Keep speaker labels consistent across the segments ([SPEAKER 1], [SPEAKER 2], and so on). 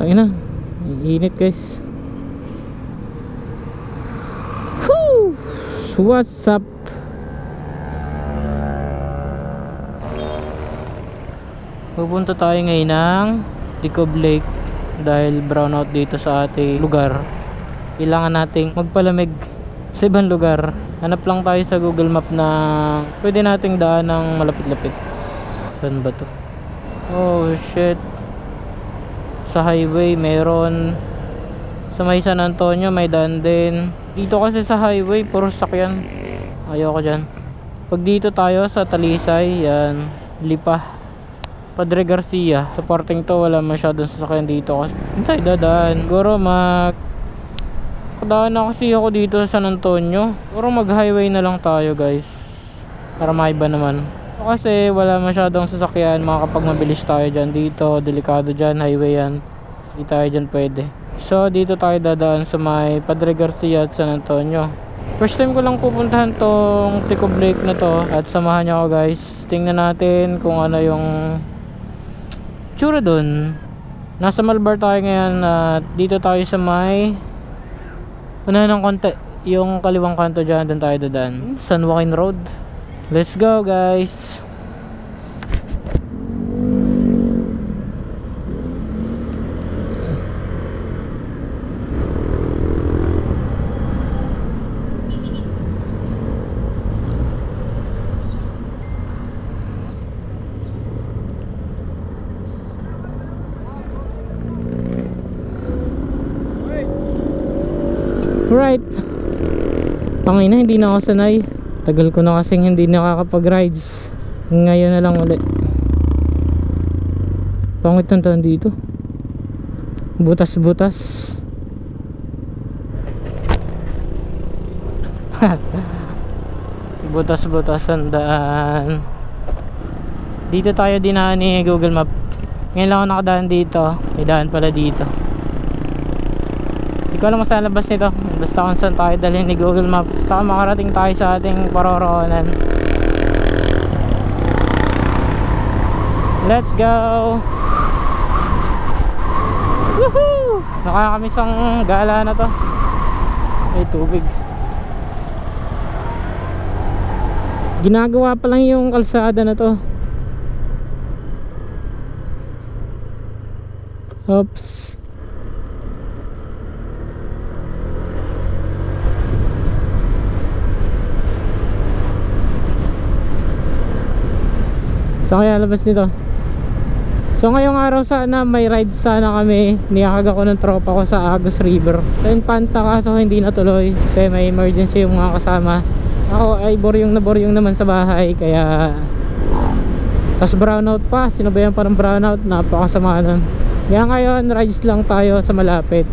[SPEAKER 1] Ay na, init guys. Whew! What's up? Pupunta tayo ngayon ng Decob Lake dahil brownout dito sa ating lugar. Kailangan nating magpalamig sa ibang lugar. Hanap lang tayo sa Google Map na pwede nating daan ng malapit-lapit. Saan ba to? Oh shit. Sa highway meron. Sa may San Antonio may daan din. Dito kasi sa highway puro sakyan. Ayoko dyan. Pag dito tayo sa Talisay, yan, Lipa, Padre Garcia, sa parting to wala masyadong sasakyan dito kasi hintay dadaan. Siguro kadaan na kasi ako dito sa San Antonio. Siguro mag highway na lang tayo guys, para maiba naman. Kasi wala masyadong sasakyan, makakapag mabilis tayo dyan. Dito delikado dyan, highway yan, hindi tayo dyan pwede. So dito tayo dadaan sa may Padre Garcia at San Antonio. First time ko lang pupuntahan tong Decob Lake na to, at samahan nyo ako guys. Tingnan natin kung ano yung tsura dun. Nasa Malbar tayo ngayon at dito tayo sa may unahan ng konti, yung kaliwang kanto dyan, dun tayo dadaan, San Joaquin Road. Let's go guys. Right. Tangina, hindi na ako sanay. Tagal ko na kasing hindi nakakapag-rides. Ngayon na lang ulit. Pangit ng taon dito. Butas-butas. Butas-butas ang daan. Dito tayo dinaan ni Google Map. Ngayon lang ako nakadaan dito. May daan pala dito. Hindi ko alam saan labas nito. Basta kung saan tayo dalhin ni Google Map. Basta makarating tayo sa ating paroroonan. Let's go! Woohoo! Nakakamiss ang gala na to. May tubig. Ginagawa pa lang yung kalsada na to. Oops. So kaya labas nito. So ngayong araw sana may ride sana kami. Niyakag ako ng tropa ko sa Agus River. So in Panta, kaso hindi natuloy kasi may emergency yung mga kasama. Ako ay boryong naman sa bahay. Kaya tas brownout pa. Sinabayan pa ng brownout. Napakasama nun. Kaya ngayon rides lang tayo sa malapit.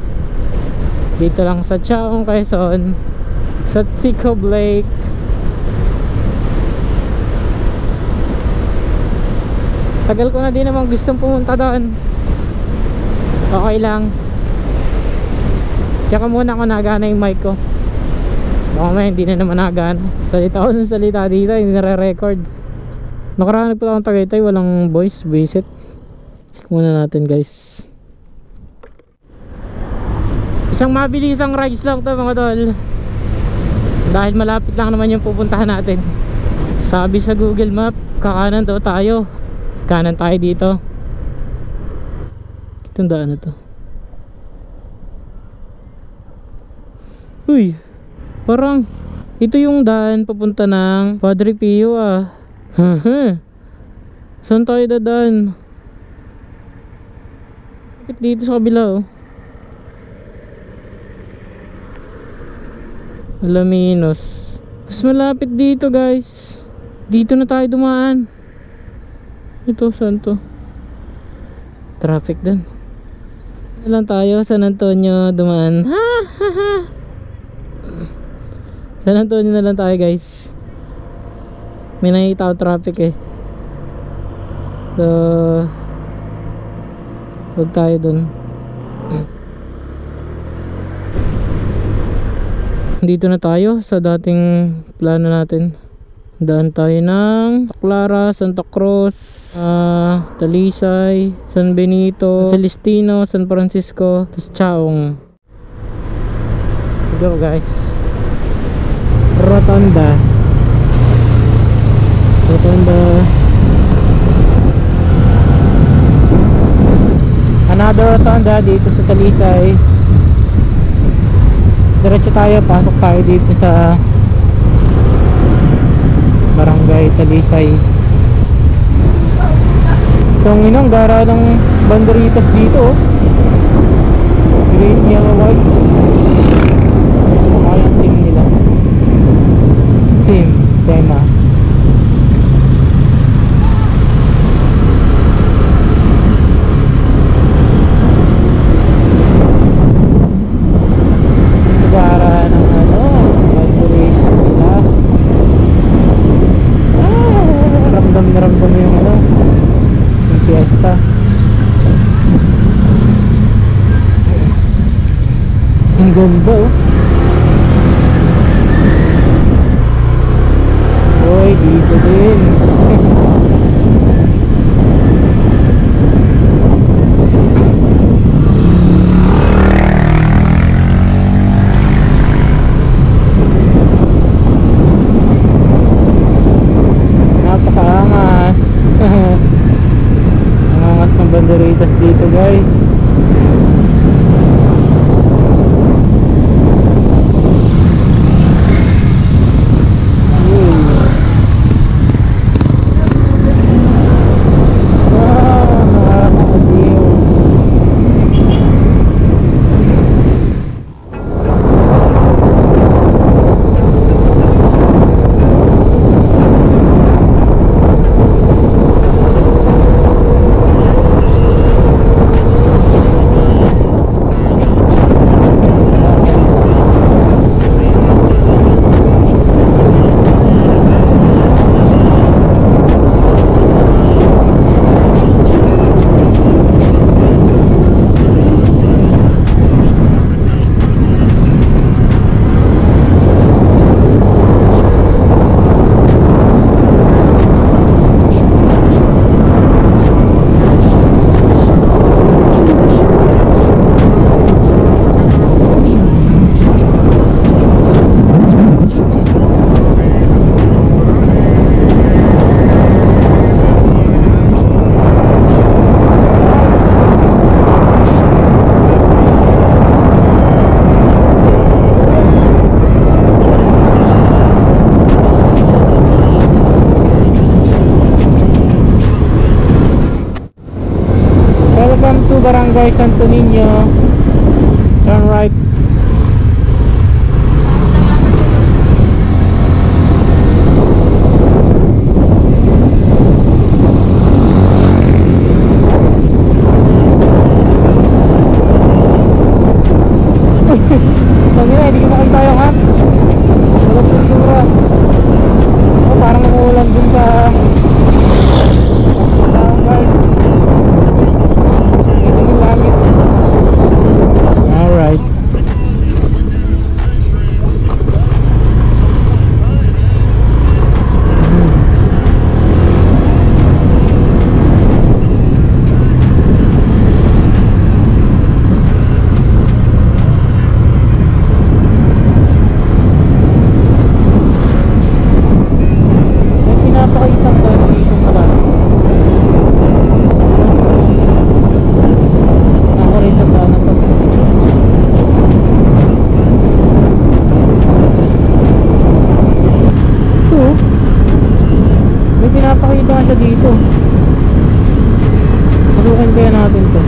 [SPEAKER 1] Dito lang sa Chaong, Quezon, sa Decob Lake. Tagal ko na din naman gustong pumunta doon. Okay lang. Tsaka muna ako nagana yung mic ko. Baka may hindi na naman nagana. Salita ako ng salita dito, hindi nare-record. Nakaraan nagpunta akong Tagaytay, walang voice, visit. Check muna natin guys. Isang mabilisang rides lang to mga tol. Dahil malapit lang naman yung pupuntahan natin. Sabi sa Google Map, kakanan daw tayo. Kanan tayo dito. Itong daan na to. Uy, parang ito yung daan papunta ng Padre Pio ah. Saan tayo dadaan? Bakit dito sa kabila oh? Alaminos. Mas malapit dito guys. Dito na tayo dumaan. Ito, saan to? Traffic din. Ano lang tayo, San Antonio dumaan. San Antonio na lang tayo guys. May nakita ako traffic eh. So huwag tayo dun. Dito na tayo sa dating plano natin. Daan tayo ng Clara, Santa Cruz, Talisay, San Benito, Celestino, San Francisco, tapos Chaong. Let's go guys. Rotonda. Another rotonda dito sa Talisay. Diretso tayo, pasok tayo dito sa Barangay Talisay. Itong inong gara ng banderitas dito, green, yellow, white. Kaya ang team nila, same tema. Gara ng banderitas nila. Ramdam na ramdam yung fiesta. Ang ganda oh. Uy, dito din. Napakaangas. Angas ng banderitas dito guys. Welcome to Barangay Santo Niño, Sunripe. Pagina, hindi ko makita yung hats. Walang pintura. Oh, parang umuulan dun sa guys. Alright. May pinapakitang daan dito marami. Ako rin ang daan na to. May pinapakita nga siya dito. Pasukin kaya natin to.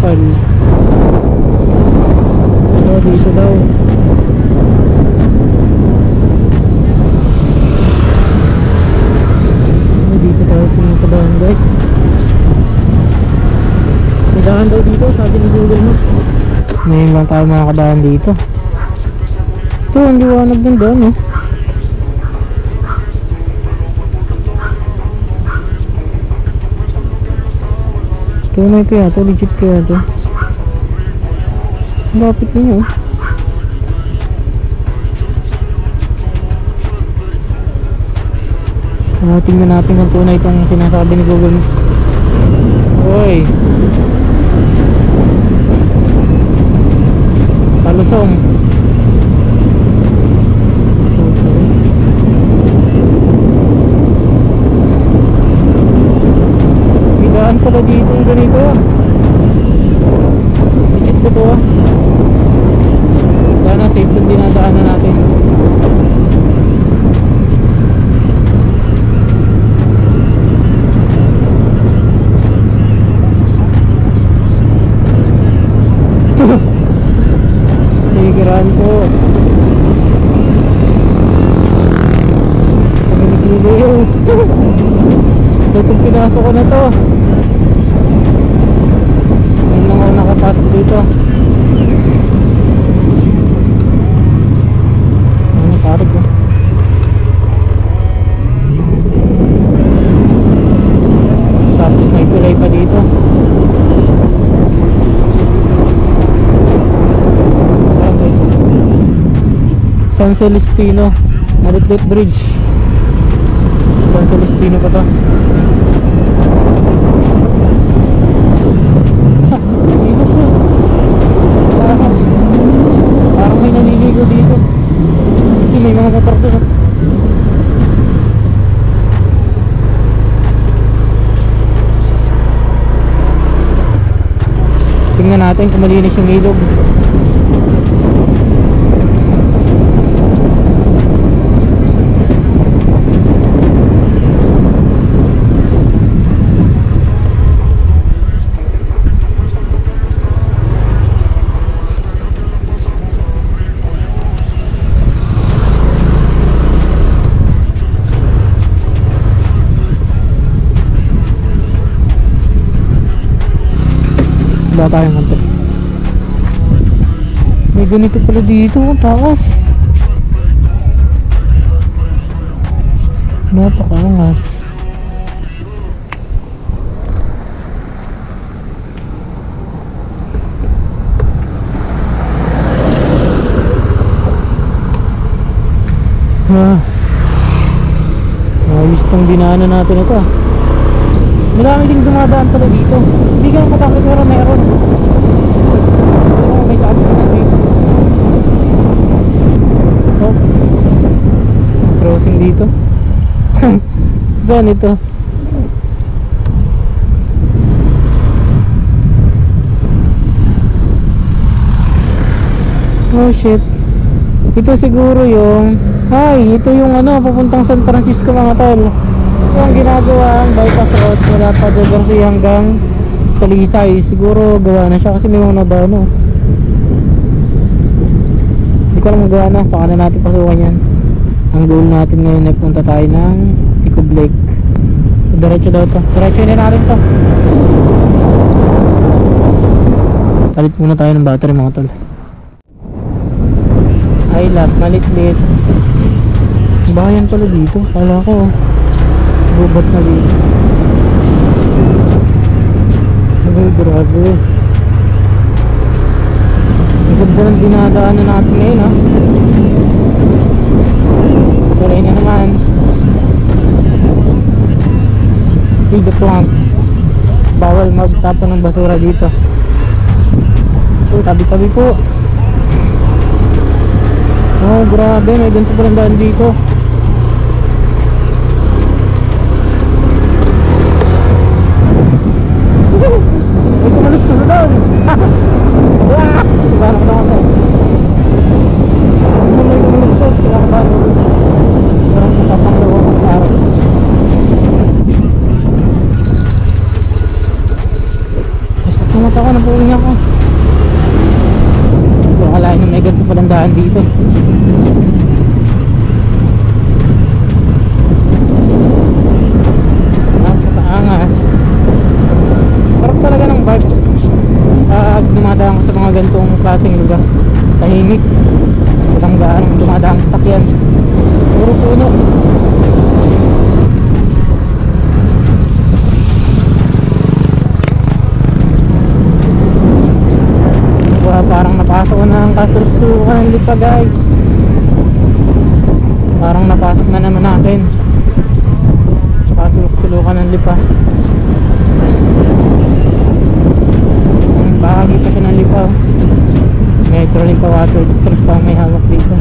[SPEAKER 1] Pal. So dito daw. Dito tayo pumunta guys. May daan daw dito, sabi ni Google Maps. Ngayon lang tayo makakadaan dito. Ito, ang liwanag ng daan, no? Tunay kaya ito, legit kaya ito. Lapit niyo. Tingnan natin kung tunay itong sinasabi ni Google. Uy, palusong. May daan pala dito yung ganito. Legit ko to. Sana safe yung dinadaanan natin. Nagigiraan ko. Pagkakili yun. Itong pinasok ko na to. Ngayon lang ako nakapasok dito. Ano tarig ko? Tapos may kulay pa dito. San Celestino Maritlit Bridge. San Celestino pa to. Ilog na. Takas. Parang may naliligo dito. Kasi may mga motor doon. Tingnan natin kung malinis yung ilog. Wala tayong konti. May ganito pala dito, ang taas. Napakaangas. Ayos tong dinaanan natin ito. Marami ding dumadaan pala dito. Hindi ganun katakot pero meron. May kaagdasan dito. Oops. Crossing dito. Saan ito? Oh shit. Ito siguro yung ito yung ano, papuntang San Francisco mga tol. Yung ginagawa ang bypass road mula pa Garcia hanggang Talisay. Siguro gawa na siya kasi may mga nadaan. Hindi ko alam magawa na. Saka na natin pasukan yan. Ang goal natin ngayon ay punta tayo ng Ticob Lake. Diretso daw to. Diretso na natin to. Palit muna tayo ng battery mga tol. Ay lap, malit-lit. Bayan pala dito. Kala ko bubat na dito. Ay, grabe. Ang ganda ng dinadaanan natin ngayon ha. Tuloy na naman. Feed the plant. Bawal magtapon ng basura dito. So, tabi-tabi po. Oh, grabe. May ganito palang daan dito. May kumalis ko sa doon. Parang ako. May kumalis ko. Sinakabahan ko. Parang matapanglawa ng araw. Mas nakamata ko. Napuling ako. Ito akalain na may ganito palang daan dito. Napakaangas. Sarap talaga ng vibes pag dumadaan ka sa mga ganitong klaseng lugar. Tahimik, walang gaano dumadaan sa sakyan, puro puno. Parang napasok na ang kasulsukan ng lipa guys. Parang napasok na naman natin. sulukan ng lipa. Bahagi pa siya ng lipa. Metro lipa water district pa may hawak dito.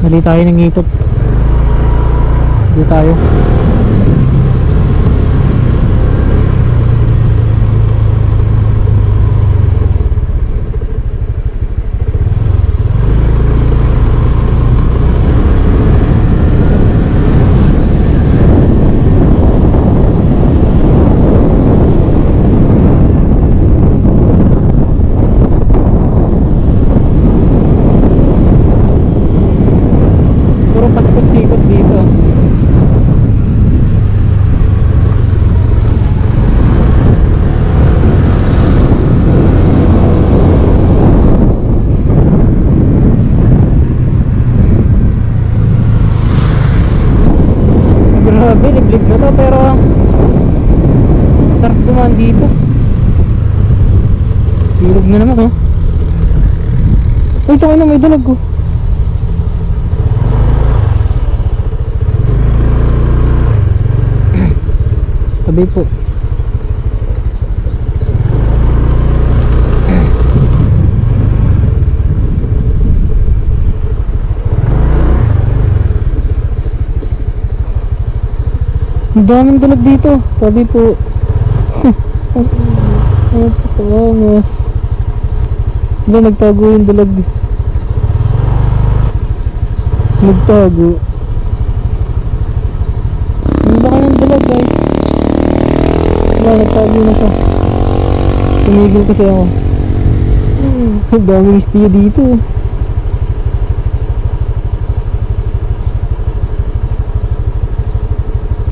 [SPEAKER 1] Mali tayo ng ikot. Dito tayo. Pasikot-sikot dito. Grabe, liblib na to pero sarap dumaan dito. Hirog na naman, oh. Ay, tangin na, may dalag ko. Tabi po. Ang daming dalag dito. Tabi po. Ay, patawangas. Wala, nagtago yung dalag. Nagtago. Ang laki ng dalag, guys. Wala, nagtago na siya. Tumigil kasi ako. Ang daming isda dito.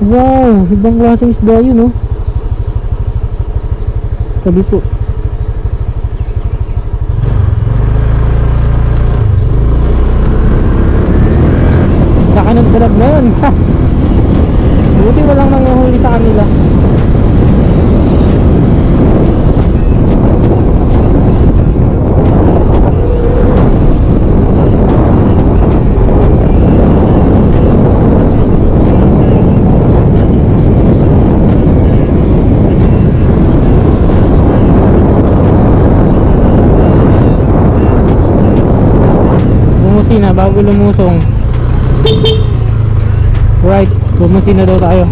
[SPEAKER 1] Wow, ibang klaseng isda yun, oh. Tabi po. Laki ng dalag na yun. Buti walang nanguhuli sa kanila. Na bago lumusong. Right, bumasin na daw tayo.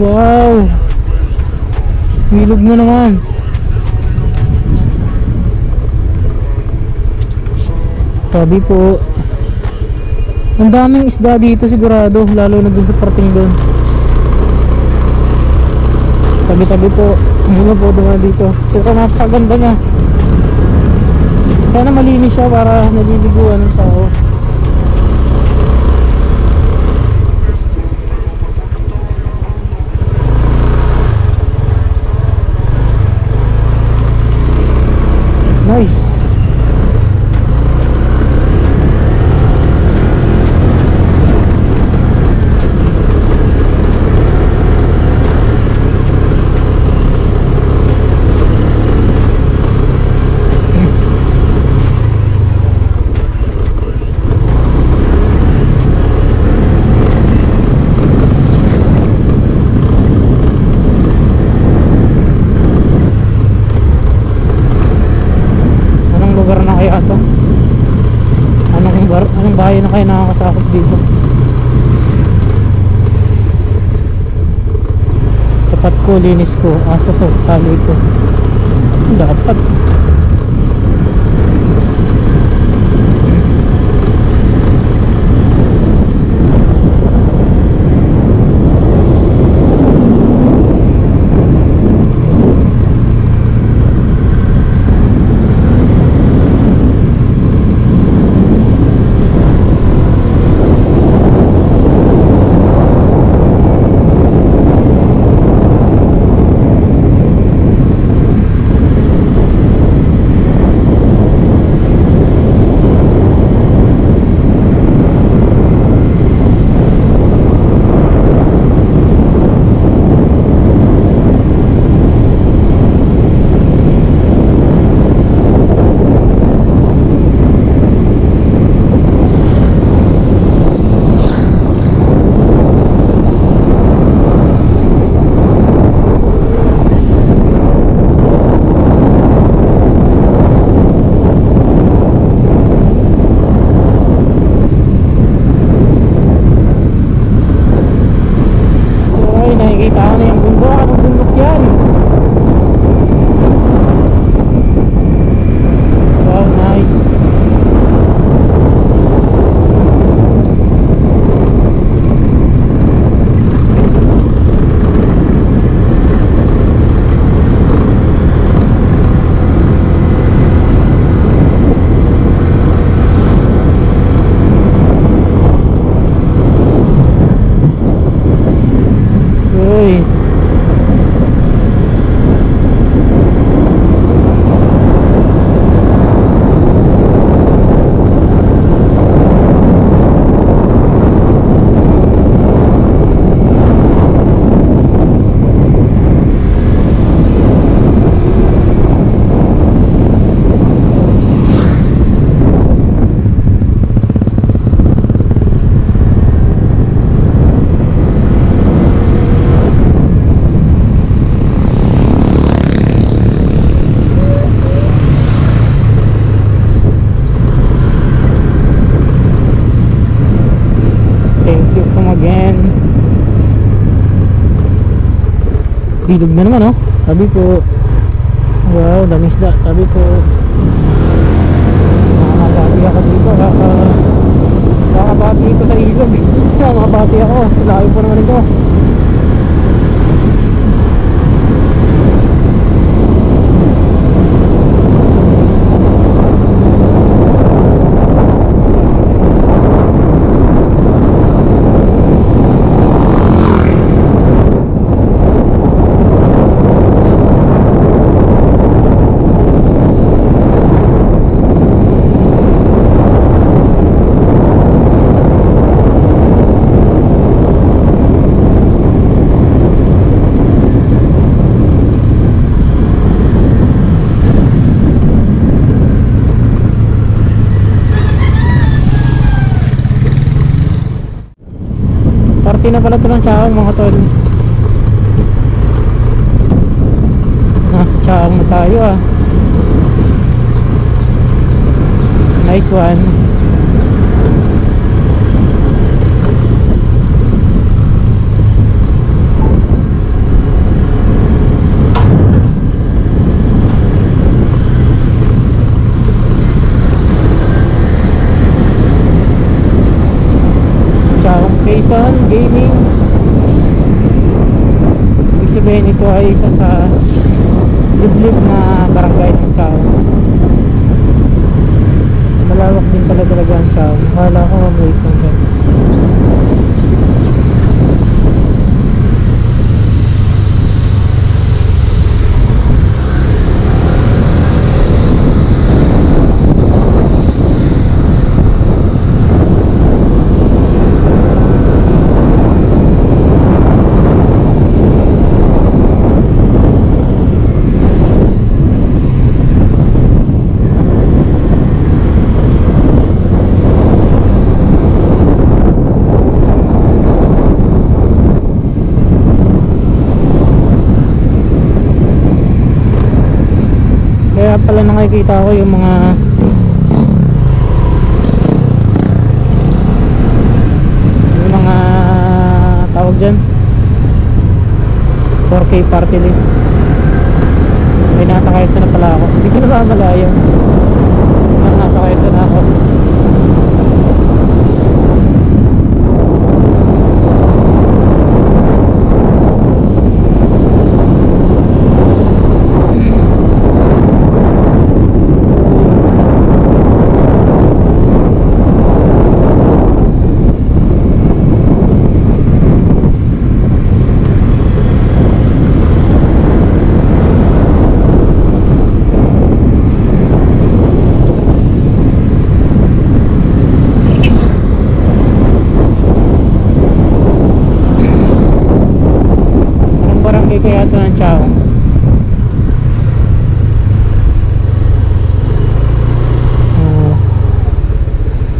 [SPEAKER 1] Wow, hilog na naman. Tabi po. Ang daming isda dito sigurado, lalo na dun sa parting dun. Tabi-tabi po. Hindi na po dumaan dito. Ito napakaganda niya. Sana malinis siya para naliliguan ng tao. Nice. Anong bahay na kayo nakakasakop dito? dapat ko, linis ko. Asa to, tali ko. Dapat. Bilog na naman, oh. Tabi po. Wow, daming isda. Tabi po. Nakakabati ako dito. Nakakabati ko sa ilog. Nakakabati ako. Laki po naman ito. Party na pala ito ng Chaong, mga tol. Nasa Chaong na tayo, ah. Nice one. Quezon Gaming. Ibig sabihin ito ay isa sa liblib na barangay ng Chaong. Malawak din pala talaga ang Chaong. Akala ko wait lang dyan. Kaya pala nakikita ko yung mga tawag dyan, 4K party list. Ay, nasa Quezon na pala ako. Hindi ko na mamalayo. Nasa Quezon na ako. Kaya ito ng Chao.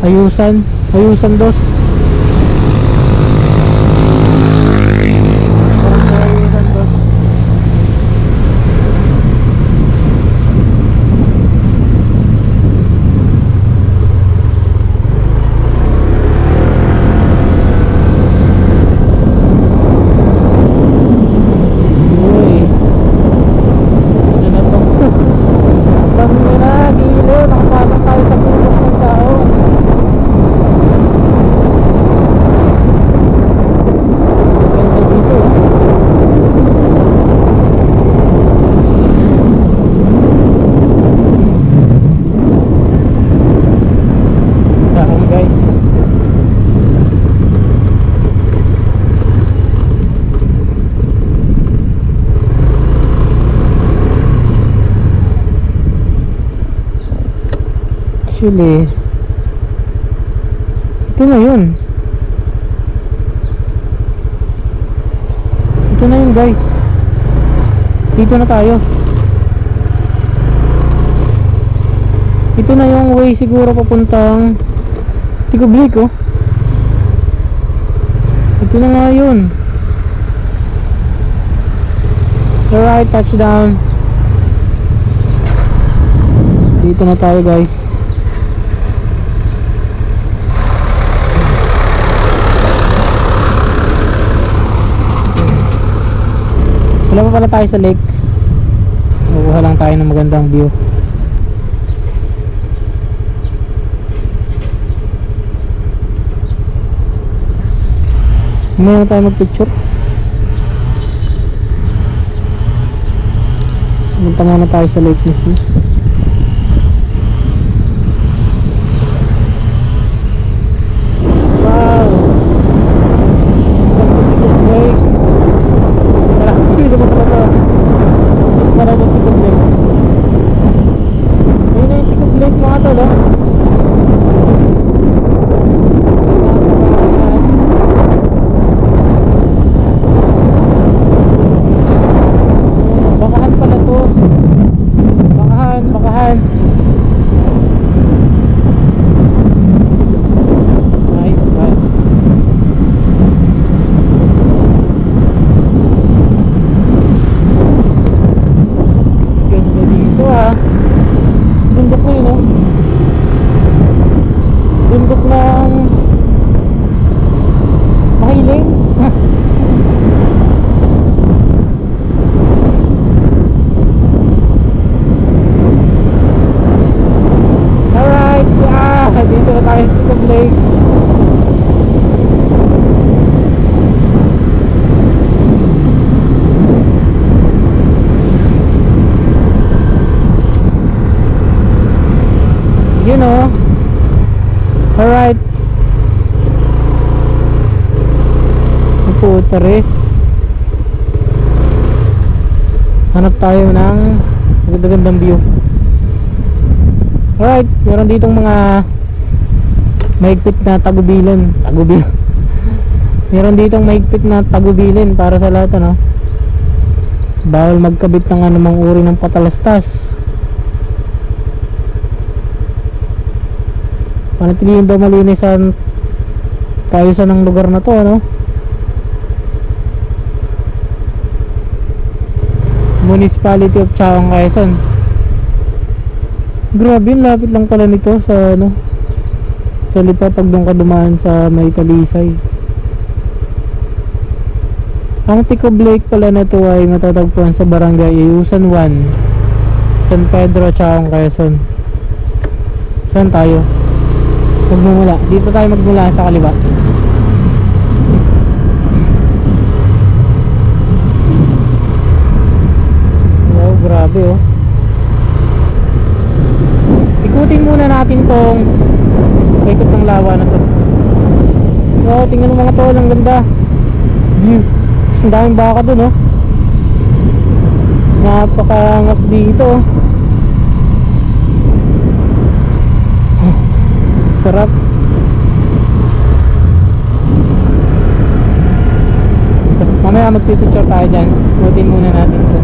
[SPEAKER 1] Ayusan dos. Ayusan dos. Actually, ito na yun. Ito na yun guys. Dito na tayo. Ito na yung way siguro papuntang Tikublik, oh. Ito na nga yun. Alright, touchdown. Dito na tayo guys. Wala pa pala tayo sa lake. Kukuha lang tayo ng magandang view. May tayo mag-picture. Punta muna tayo sa lake mismo. You know. Alright. Puta res. Hanap tayo ng magandang view. Alright, meron ditong mga mahigpit na tagubilin. Meron ditong mahigpit na tagubilin para sa lahat, ano. Bawal magkabit ng anumang uri ng patalastas. Panatilihin daw malinisan tayo sa ng lugar na to, ano. Municipality of Chaong, Quezon. Grabe, lapit lang pala nito sa ano, sa Lipa pag doon ka dumaan sa may Talisay. Ang Ticob Lake pala na to ay matatagpuan sa barangay Iusan 1, San Pedro, Chaong, Quezon. Saan tayo? Magmumula. Dito tayo magmula sa kaliwa. Wow, grabe oh. Ikutin muna natin tong ikot ng lawa na to. Wow, tingnan mo mga tol, ang ganda. View. Ang daming baka dun oh. Napakaangas dito oh. Sarap. Sarap. Mamaya magpipicture tayo dyan. Ikutin muna natin to.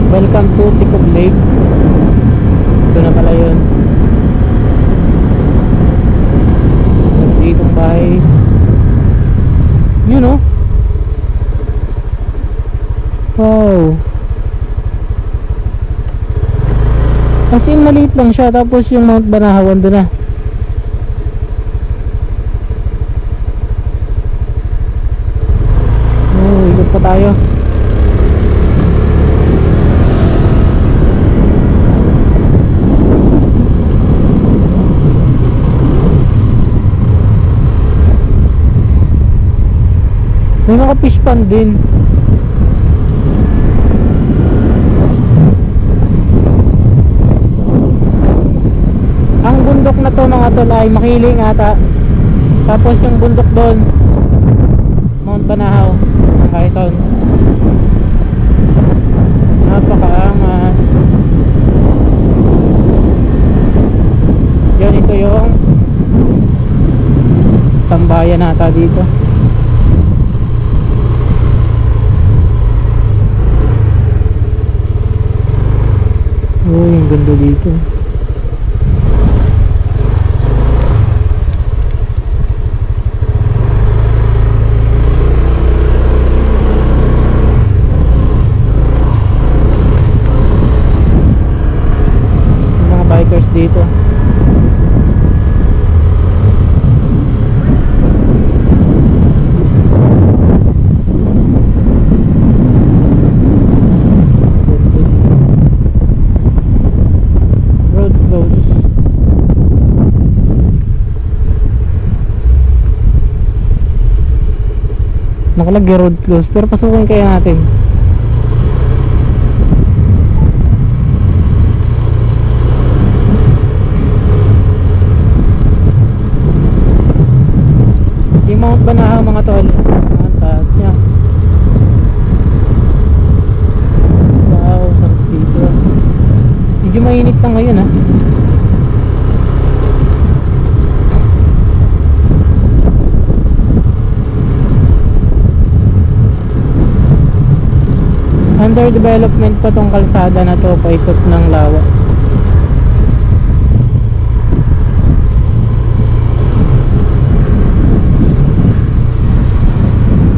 [SPEAKER 1] Welcome to Ticob Lake. Ito na pala yun. Ditong bahay. Yun oh. Wow. Kasi maliit lang siya. Tapos yung Mount Banahaw doon na. Oh, ikot pa tayo. May mga fish pond din. Ang bundok na to mga tol ay Makiling ata. Tapos yung bundok doon Mount Banahaw ng Quezon. Napakaangas. Yan, ito yung tambayan ata dito. Uy, ang ganda dito. Mga bikers dito. Nakalagay road close, pero pasukin kaya natin. Yung Mount Banahaw mga tol, ang taas niya. Wow, sarap dito. Medyo mainit lang ngayon ha. Under development pa tong kalsada na to, paikot ng lawa.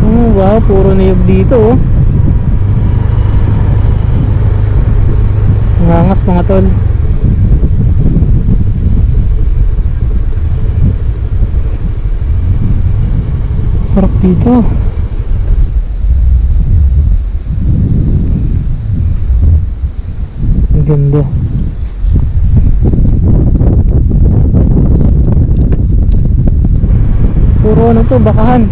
[SPEAKER 1] Oh wow, puro niyog dito oh. Nangangas mga tol. Sarap dito. Ganda. Puro ano to, bakahan.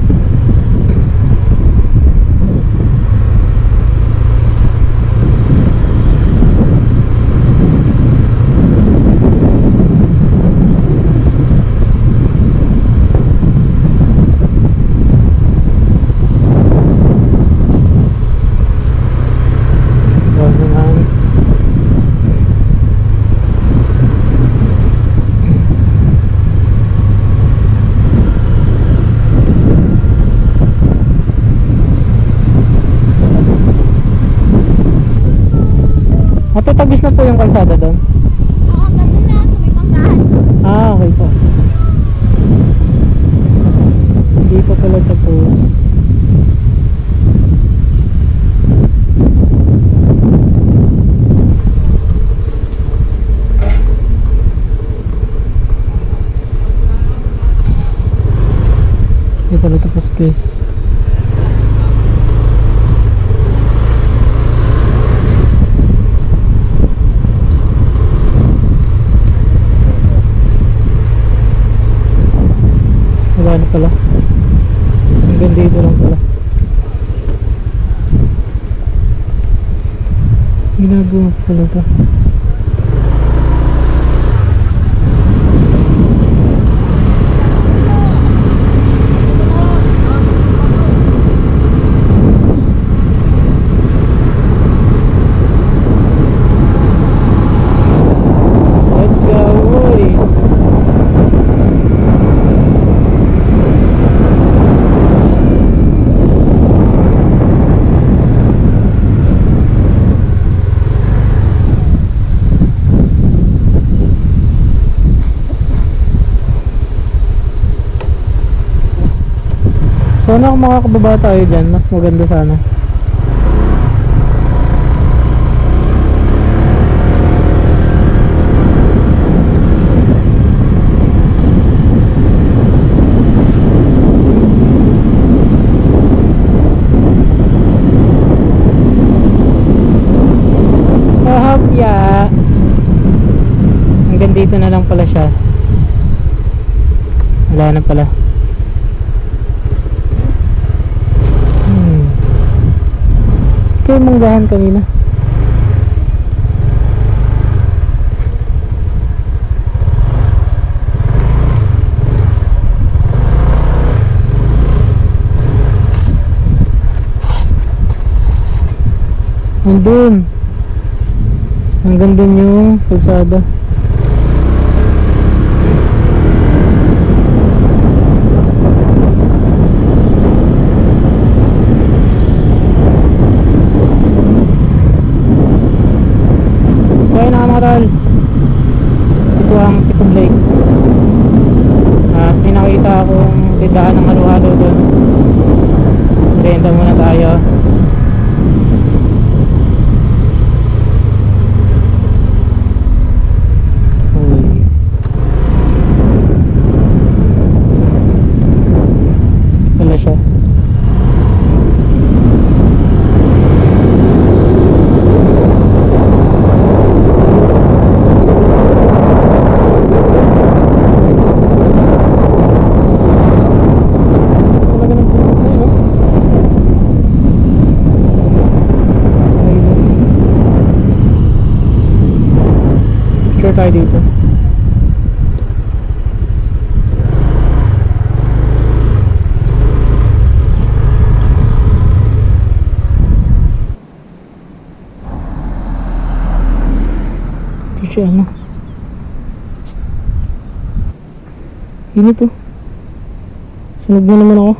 [SPEAKER 1] Matatagis na po yung kalsada doon.
[SPEAKER 2] Oo, ganda na. Sumipanggahan.
[SPEAKER 1] Ah, okay po. Hindi pa pala tapos. guys. Wala na pala. Hanggang dito lang pala. Ginagawa ko pala ito. Let's go, boy! Sana kung makakababa tayo dyan, mas maganda sana. Kahapya. Hanggang dito na lang pala siya. Wala na pala. Kayo manggahan kanina. Andun. Hanggang dun yung kalsada. Ito ang Tikog Lake at may nakita akong tindahan ng halo-halo doon. Merienda muna tayo. Uy. Wala siya. Tayo dito. Ito siya, ano? Ini to. Sunog na naman ako.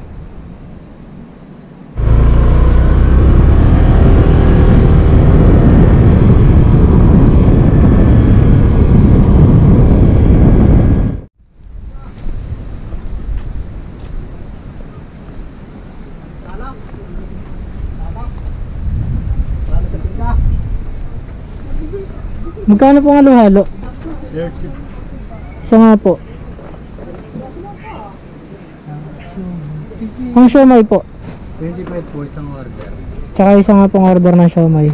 [SPEAKER 1] Magkano po ang halo-halo? Isa nga po. Ang siomay po.
[SPEAKER 3] 25 po isang order.
[SPEAKER 1] Tsaka isa nga pong order ng siomay.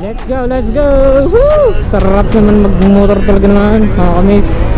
[SPEAKER 1] Let's go, let's go! Woo! Sarap naman magmotor talaga naman mga kamis.